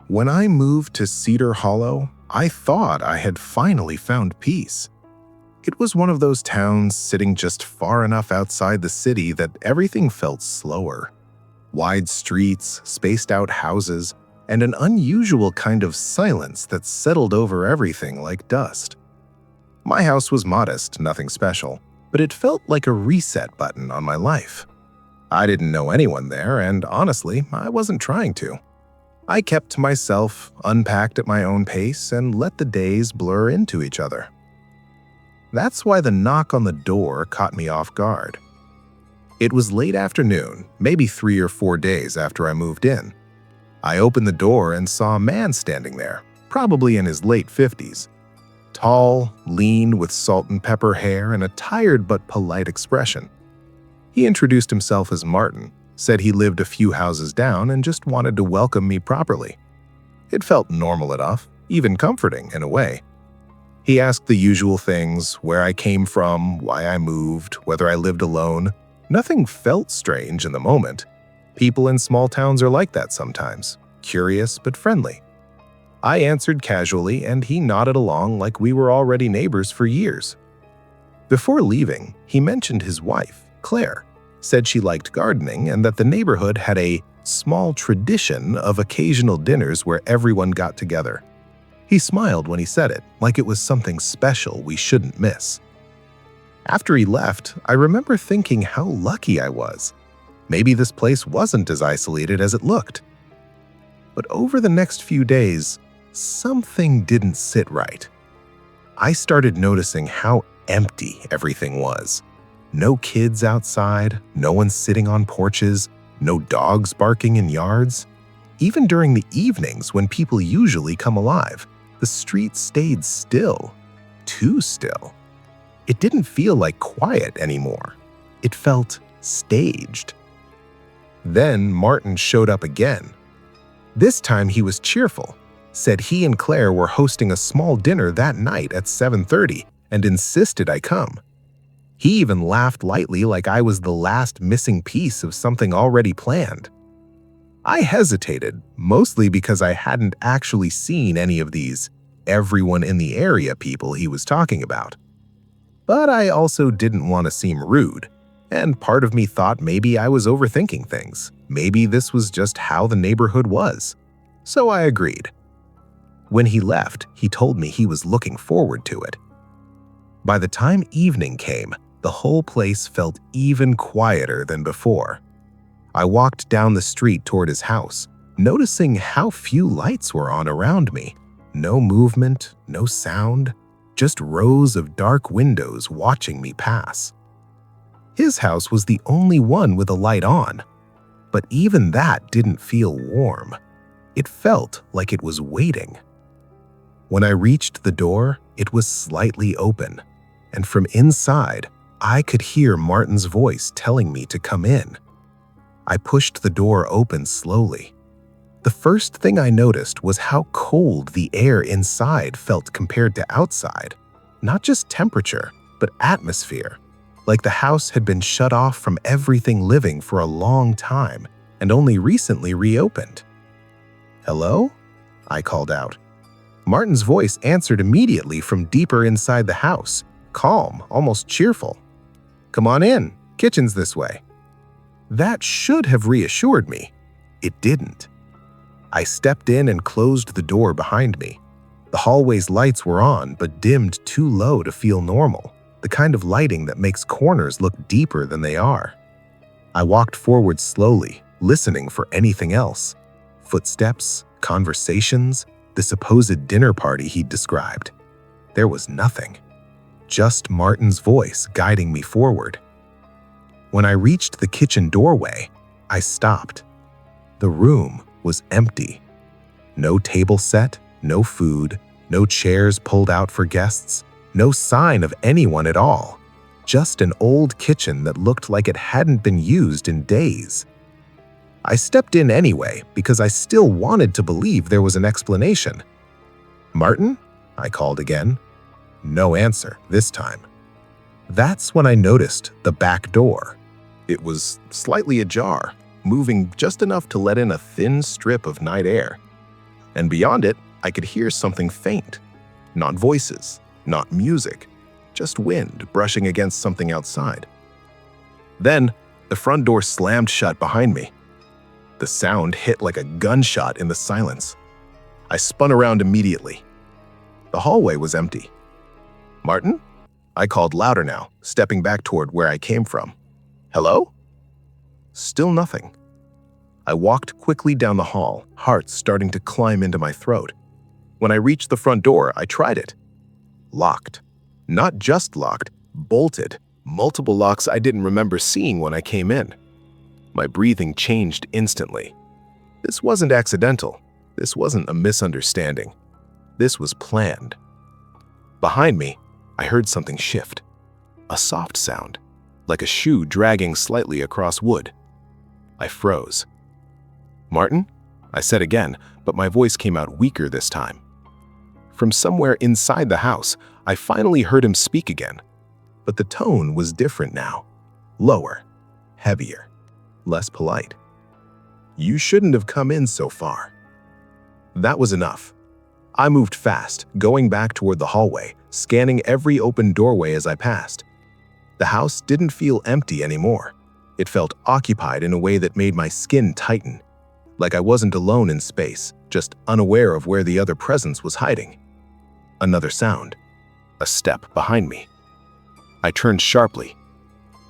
When I moved to Cedar Hollow, I thought I had finally found peace. It was one of those towns sitting just far enough outside the city that everything felt slower. Wide streets, spaced out houses, and an unusual kind of silence that settled over everything like dust. My house was modest, nothing special, but it felt like a reset button on my life. I didn't know anyone there, and honestly, I wasn't trying to. I kept to myself, unpacked at my own pace, and let the days blur into each other. That's why the knock on the door caught me off guard. It was late afternoon, maybe 3 or 4 days after I moved in. I opened the door and saw a man standing there, probably in his late 50s. Tall, lean, with salt and pepper hair and a tired but polite expression. He introduced himself as Martin, said he lived a few houses down and just wanted to welcome me properly. It felt normal enough, even comforting in a way. He asked the usual things, where I came from, why I moved, whether I lived alone. Nothing felt strange in the moment. People in small towns are like that sometimes, curious but friendly. I answered casually and he nodded along like we were already neighbors for years. Before leaving, he mentioned his wife, Claire, said she liked gardening and that the neighborhood had a small tradition of occasional dinners where everyone got together. He smiled when he said it, like it was something special we shouldn't miss. After he left, I remember thinking how lucky I was. Maybe this place wasn't as isolated as it looked. But over the next few days, something didn't sit right. I started noticing how empty everything was. No kids outside, no one sitting on porches, no dogs barking in yards. Even during the evenings when people usually come alive, the street stayed still, too still. It didn't feel like quiet anymore. It felt staged. Then Martin showed up again. This time he was cheerful, said he and Claire were hosting a small dinner that night at 7:30 and insisted I come. He even laughed lightly like I was the last missing piece of something already planned. I hesitated, mostly because I hadn't actually seen any of these everyone in the area people he was talking about. But I also didn't want to seem rude, and part of me thought maybe I was overthinking things. Maybe this was just how the neighborhood was. So I agreed. When he left, he told me he was looking forward to it. By the time evening came, the whole place felt even quieter than before. I walked down the street toward his house, noticing how few lights were on around me. No movement, no sound, just rows of dark windows watching me pass. His house was the only one with a light on, but even that didn't feel warm. It felt like it was waiting. When I reached the door, it was slightly open, and from inside, I could hear Martin's voice telling me to come in. I pushed the door open slowly. The first thing I noticed was how cold the air inside felt compared to outside. Not just temperature, but atmosphere. Like the house had been shut off from everything living for a long time and only recently reopened. "Hello?" I called out. Martin's voice answered immediately from deeper inside the house, calm, almost cheerful. "Come on in, kitchen's this way." That should have reassured me. It didn't. I stepped in and closed the door behind me. The hallway's lights were on, but dimmed too low to feel normal, the kind of lighting that makes corners look deeper than they are. I walked forward slowly, listening for anything else. Footsteps, conversations, the supposed dinner party he'd described. There was nothing. Just Martin's voice guiding me forward. When I reached the kitchen doorway, I stopped. The room was empty. No table set, no food, no chairs pulled out for guests, no sign of anyone at all. Just an old kitchen that looked like it hadn't been used in days. I stepped in anyway because I still wanted to believe there was an explanation. "Martin?" I called again. No answer this time. That's when I noticed the back door. It was slightly ajar, moving just enough to let in a thin strip of night air. and beyond it, I could hear something faint. Not voices, not music, just wind brushing against something outside. Then, the front door slammed shut behind me. The sound hit like a gunshot in the silence. I spun around immediately. The hallway was empty. "Martin?" I called louder now, stepping back toward where I came from. "Hello?" Still nothing. I walked quickly down the hall, heart starting to climb into my throat. When I reached the front door, I tried it. Locked. Not just locked, bolted. Multiple locks I didn't remember seeing when I came in. My breathing changed instantly. This wasn't accidental. This wasn't a misunderstanding. This was planned. Behind me, I heard something shift. A soft sound, like a shoe dragging slightly across wood. I froze. "Martin?" I said again, but my voice came out weaker this time. From somewhere inside the house, I finally heard him speak again. But the tone was different now. Lower, heavier, less polite. "You shouldn't have come in so far." That was enough. I moved fast, going back toward the hallway, scanning every open doorway as I passed. The house didn't feel empty anymore. It felt occupied in a way that made my skin tighten, like I wasn't alone in space, just unaware of where the other presence was hiding. Another sound. A step behind me. I turned sharply.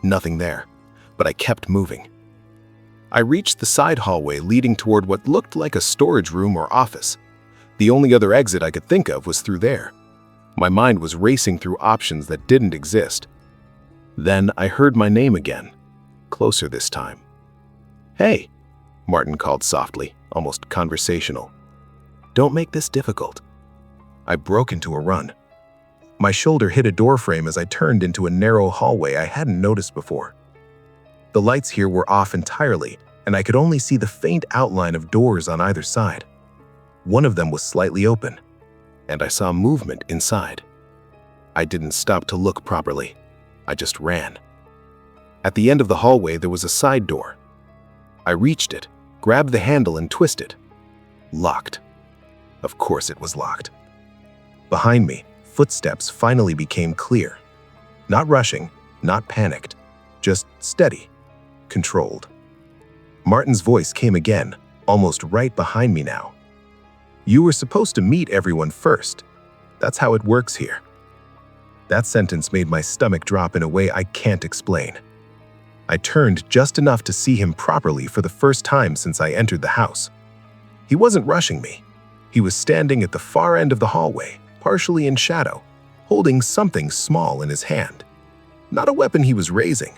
Nothing there, but I kept moving. I reached the side hallway leading toward what looked like a storage room or office. The only other exit I could think of was through there. My mind was racing through options that didn't exist. Then I heard my name again, closer this time. "Hey," Martin called softly, almost conversational. "Don't make this difficult." I broke into a run. My shoulder hit a doorframe as I turned into a narrow hallway I hadn't noticed before. The lights here were off entirely, and I could only see the faint outline of doors on either side. One of them was slightly open, and I saw movement inside. I didn't stop to look properly. I just ran. At the end of the hallway, there was a side door. I reached it, grabbed the handle, and twisted. Locked. Of course it was locked. Behind me, footsteps finally became clear. Not rushing, not panicked, just steady, controlled. Martin's voice came again, almost right behind me now. "You were supposed to meet everyone first. That's how it works here." That sentence made my stomach drop in a way I can't explain. I turned just enough to see him properly for the first time since I entered the house. He wasn't rushing me. He was standing at the far end of the hallway, partially in shadow, holding something small in his hand. Not a weapon he was raising,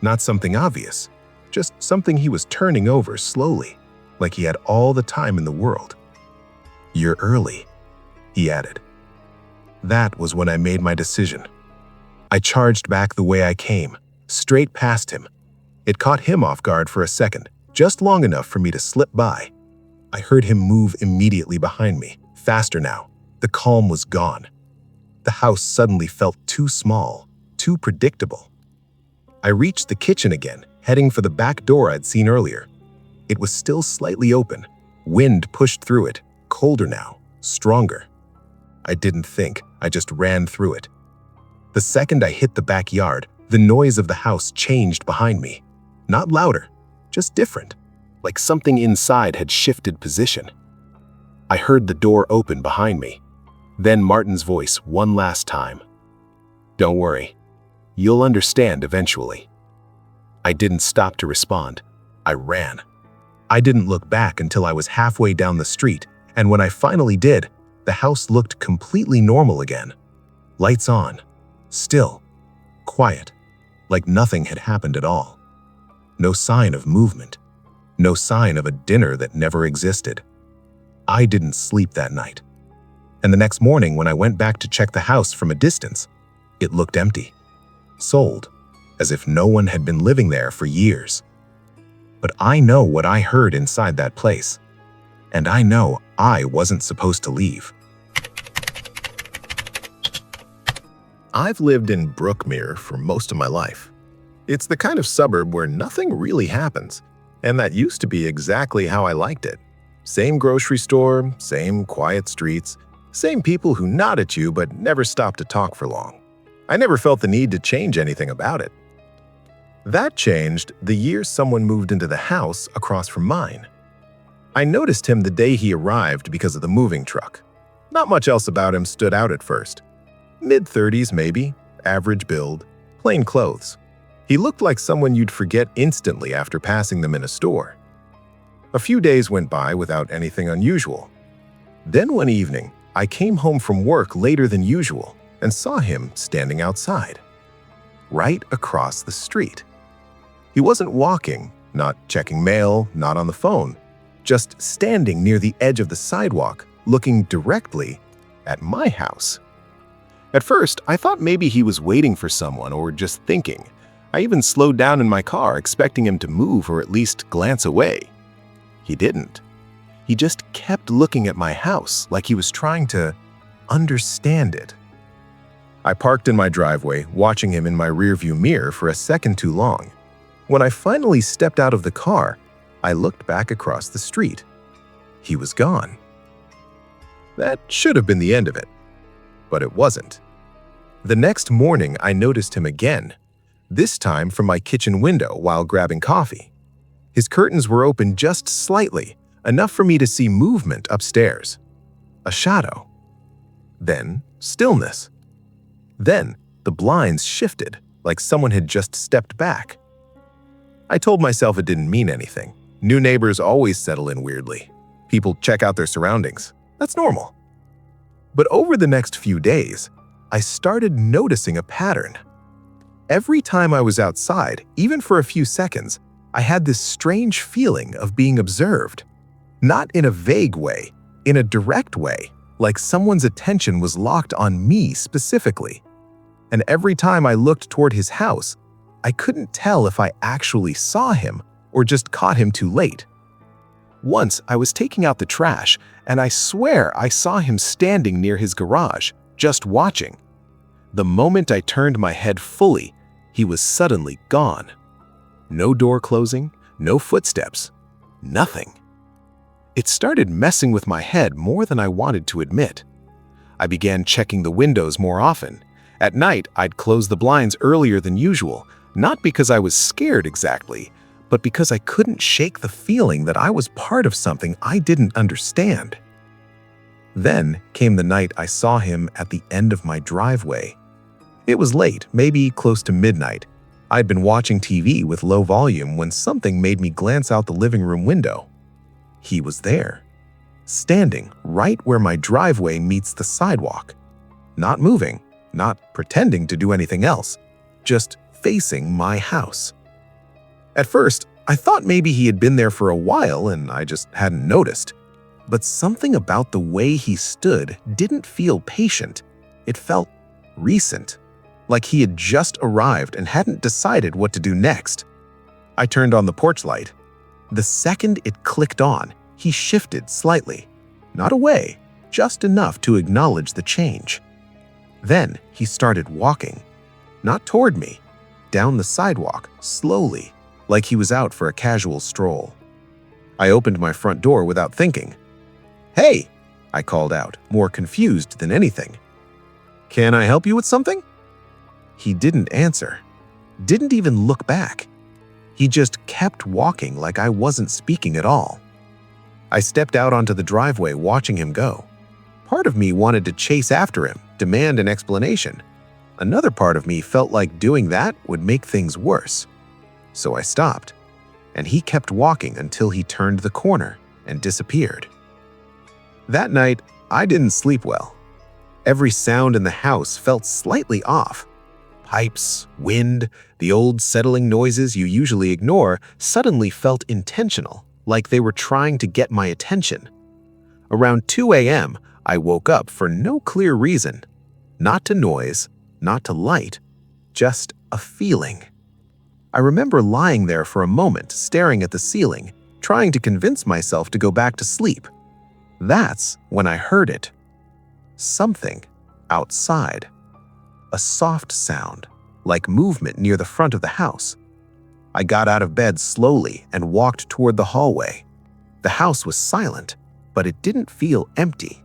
not something obvious, just something he was turning over slowly, like he had all the time in the world. "You're early," he added. That was when I made my decision. I charged back the way I came, straight past him. It caught him off guard for a second, just long enough for me to slip by. I heard him move immediately behind me, faster now. The calm was gone. The house suddenly felt too small, too predictable. I reached the kitchen again, heading for the back door I'd seen earlier. It was still slightly open. Wind pushed through it, colder now, stronger. I didn't think, I just ran through it. The second I hit the backyard, the noise of the house changed behind me. Not louder, just different, like something inside had shifted position. I heard the door open behind me. Then Martin's voice one last time. "Don't worry, you'll understand eventually." I didn't stop to respond. I ran. I didn't look back until I was halfway down the street, and when I finally did, the house looked completely normal again. Lights on, still, quiet, like nothing had happened at all. No sign of movement, no sign of a dinner that never existed. I didn't sleep that night. And the next morning when I went back to check the house from a distance, it looked empty, sold, as if no one had been living there for years. But I know what I heard inside that place, and I know I wasn't supposed to leave. I've lived in Brookmere for most of my life. It's the kind of suburb where nothing really happens, and that used to be exactly how I liked it. Same grocery store, same quiet streets, same people who nod at you but never stop to talk for long. I never felt the need to change anything about it. That changed the year someone moved into the house across from mine. I noticed him the day he arrived because of the moving truck. Not much else about him stood out at first. Mid-30s maybe, average build, plain clothes. He looked like someone you'd forget instantly after passing them in a store. A few days went by without anything unusual. Then one evening, I came home from work later than usual and saw him standing outside, right across the street. He wasn't walking, not checking mail, not on the phone, just standing near the edge of the sidewalk, looking directly at my house. At first, I thought maybe he was waiting for someone or just thinking. I even slowed down in my car, expecting him to move or at least glance away. He didn't. He just kept looking at my house like he was trying to understand it. I parked in my driveway, watching him in my rearview mirror for a second too long. When I finally stepped out of the car, I looked back across the street. He was gone. That should have been the end of it, but it wasn't. The next morning, I noticed him again, this time from my kitchen window while grabbing coffee. His curtains were open just slightly, enough for me to see movement upstairs. A shadow. Then stillness. Then the blinds shifted, like someone had just stepped back. I told myself it didn't mean anything. New neighbors always settle in weirdly. People check out their surroundings. That's normal. But over the next few days, I started noticing a pattern. Every time I was outside, even for a few seconds, I had this strange feeling of being observed. Not in a vague way, in a direct way, like someone's attention was locked on me specifically. And every time I looked toward his house, I couldn't tell if I actually saw him or just caught him too late. Once I was taking out the trash, and I swear I saw him standing near his garage, just watching. The moment I turned my head fully, he was suddenly gone. No door closing, no footsteps, nothing. It started messing with my head more than I wanted to admit. I began checking the windows more often. At night, I'd close the blinds earlier than usual, not because I was scared exactly, but because I couldn't shake the feeling that I was part of something I didn't understand. Then came the night I saw him at the end of my driveway. It was late, maybe close to midnight. I'd been watching TV with low volume when something made me glance out the living room window. He was there, standing right where my driveway meets the sidewalk. Not moving, not pretending to do anything else, just facing my house. At first, I thought maybe he had been there for a while and I just hadn't noticed. But something about the way he stood didn't feel patient. It felt recent, like he had just arrived and hadn't decided what to do next. I turned on the porch light. The second it clicked on, he shifted slightly. Not away, just enough to acknowledge the change. Then he started walking, not toward me, down the sidewalk, slowly, like he was out for a casual stroll. I opened my front door without thinking. "Hey," I called out, more confused than anything. "Can I help you with something?" He didn't answer, didn't even look back. He just kept walking like I wasn't speaking at all. I stepped out onto the driveway watching him go. Part of me wanted to chase after him, demand an explanation. Another part of me felt like doing that would make things worse. So I stopped, and he kept walking until he turned the corner and disappeared. That night, I didn't sleep well. Every sound in the house felt slightly off. Pipes, wind, the old settling noises you usually ignore suddenly felt intentional, like they were trying to get my attention. Around 2 a.m., I woke up for no clear reason. Not to noise, not to light, just a feeling. I remember lying there for a moment, staring at the ceiling, trying to convince myself to go back to sleep. That's when I heard it. Something outside. A soft sound, like movement near the front of the house. I got out of bed slowly and walked toward the hallway. The house was silent, but it didn't feel empty.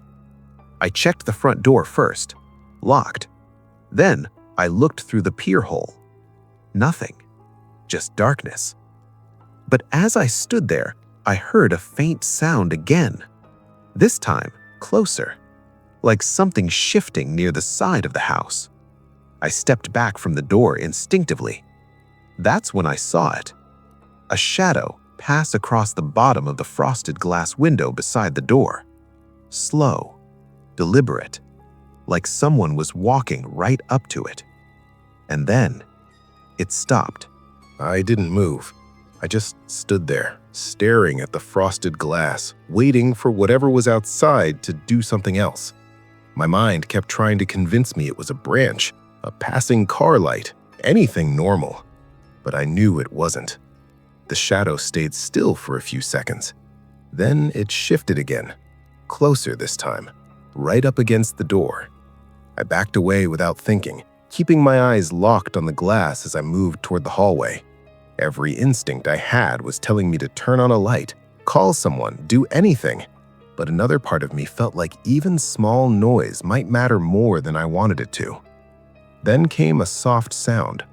I checked the front door first, locked. Then I looked through the peer hole. Nothing, just darkness. But as I stood there, I heard a faint sound again. This time, closer, like something shifting near the side of the house. I stepped back from the door instinctively. That's when I saw it. A shadow pass across the bottom of the frosted glass window beside the door. Slow, deliberate, like someone was walking right up to it. And then, it stopped. I didn't move. I just stood there, staring at the frosted glass, waiting for whatever was outside to do something else. My mind kept trying to convince me it was a branch, a passing car light, anything normal. But I knew it wasn't. The shadow stayed still for a few seconds. Then it shifted again, closer this time, right up against the door. I backed away without thinking, keeping my eyes locked on the glass as I moved toward the hallway. Every instinct I had was telling me to turn on a light, call someone, do anything. But another part of me felt like even small noise might matter more than I wanted it to. Then came a soft sound,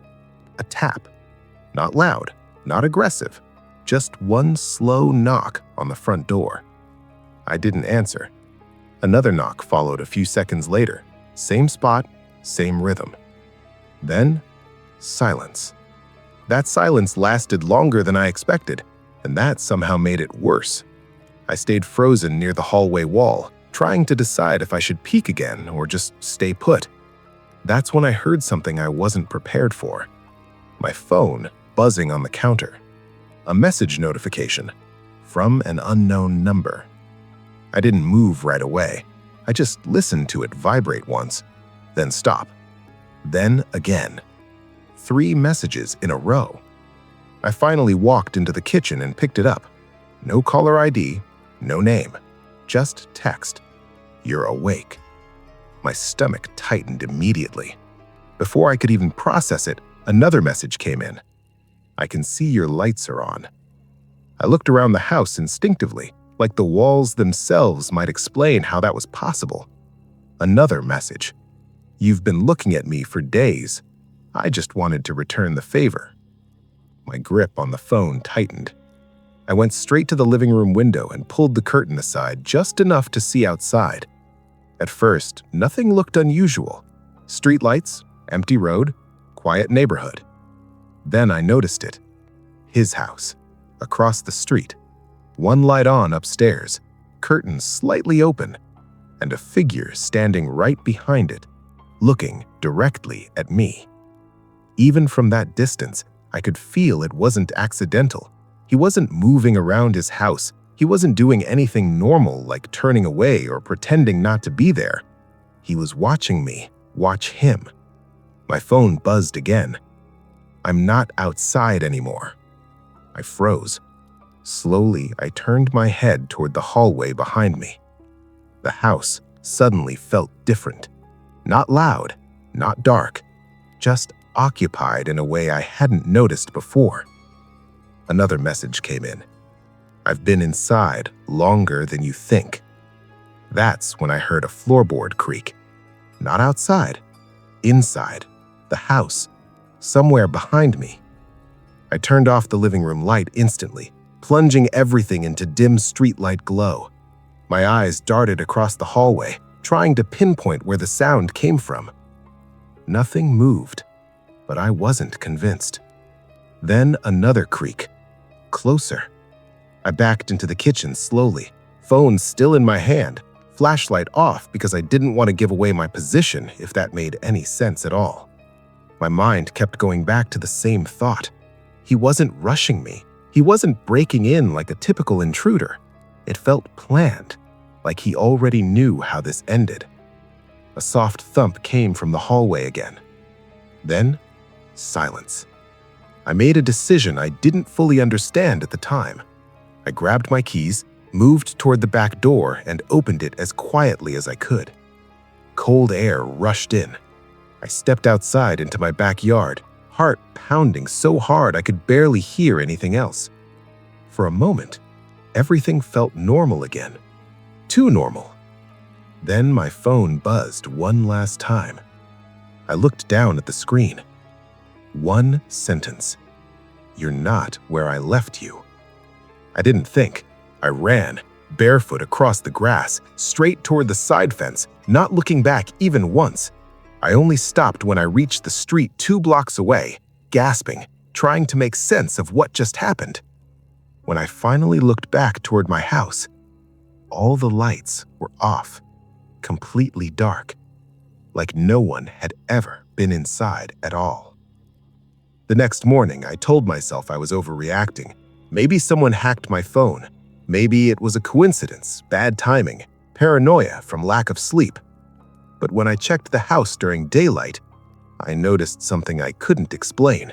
a tap. Not loud, not aggressive, just one slow knock on the front door. I didn't answer. Another knock followed a few seconds later, same spot, same rhythm. Then, silence. That silence lasted longer than I expected, and that somehow made it worse. I stayed frozen near the hallway wall, trying to decide if I should peek again or just stay put. That's when I heard something I wasn't prepared for. My phone buzzing on the counter. A message notification from an unknown number. I didn't move right away. I just listened to it vibrate once, then stop. Then again. 3 messages in a row. I finally walked into the kitchen and picked it up. No caller ID, no name, just text. You're awake. My stomach tightened immediately. Before I could even process it, another message came in. I can see your lights are on. I looked around the house instinctively, like the walls themselves might explain how that was possible. Another message. You've been looking at me for days. I just wanted to return the favor. My grip on the phone tightened. I went straight to the living room window and pulled the curtain aside just enough to see outside. At first, nothing looked unusual. Streetlights, empty road, quiet neighborhood. Then I noticed it. His house, across the street. One light on upstairs, curtains slightly open, and a figure standing right behind it, looking directly at me. Even from that distance, I could feel it wasn't accidental. He wasn't moving around his house. He wasn't doing anything normal like turning away or pretending not to be there. He was watching me watch him. My phone buzzed again. I'm not outside anymore. I froze. Slowly, I turned my head toward the hallway behind me. The house suddenly felt different. Not loud, not dark, just occupied in a way I hadn't noticed before. Another message came in. I've been inside longer than you think. That's when I heard a floorboard creak. Not outside, inside, the house, somewhere behind me. I turned off the living room light instantly, plunging everything into dim streetlight glow. My eyes darted across the hallway, trying to pinpoint where the sound came from. Nothing moved, but I wasn't convinced. Then another creak, closer. I backed into the kitchen slowly, phone still in my hand, flashlight off because I didn't want to give away my position if that made any sense at all. My mind kept going back to the same thought. He wasn't rushing me. He wasn't breaking in like a typical intruder. It felt planned, like he already knew how this ended. A soft thump came from the hallway again. Then, silence. I made a decision I didn't fully understand at the time. I grabbed my keys, moved toward the back door, and opened it as quietly as I could. Cold air rushed in. I stepped outside into my backyard, heart pounding so hard I could barely hear anything else. For a moment, everything felt normal again. Too normal. Then my phone buzzed one last time. I looked down at the screen. One sentence. "You're not where I left you." I didn't think. I ran, barefoot across the grass, straight toward the side fence, not looking back even once. I only stopped when I reached the street 2 blocks away, gasping, trying to make sense of what just happened. When I finally looked back toward my house, all the lights were off, completely dark, like no one had ever been inside at all. The next morning, I told myself I was overreacting. Maybe someone hacked my phone. Maybe it was a coincidence, bad timing, paranoia from lack of sleep. But when I checked the house during daylight, I noticed something I couldn't explain.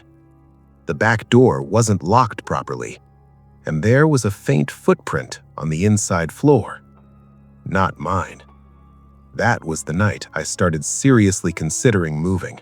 The back door wasn't locked properly, and there was a faint footprint on the inside floor. Not mine. That was the night I started seriously considering moving.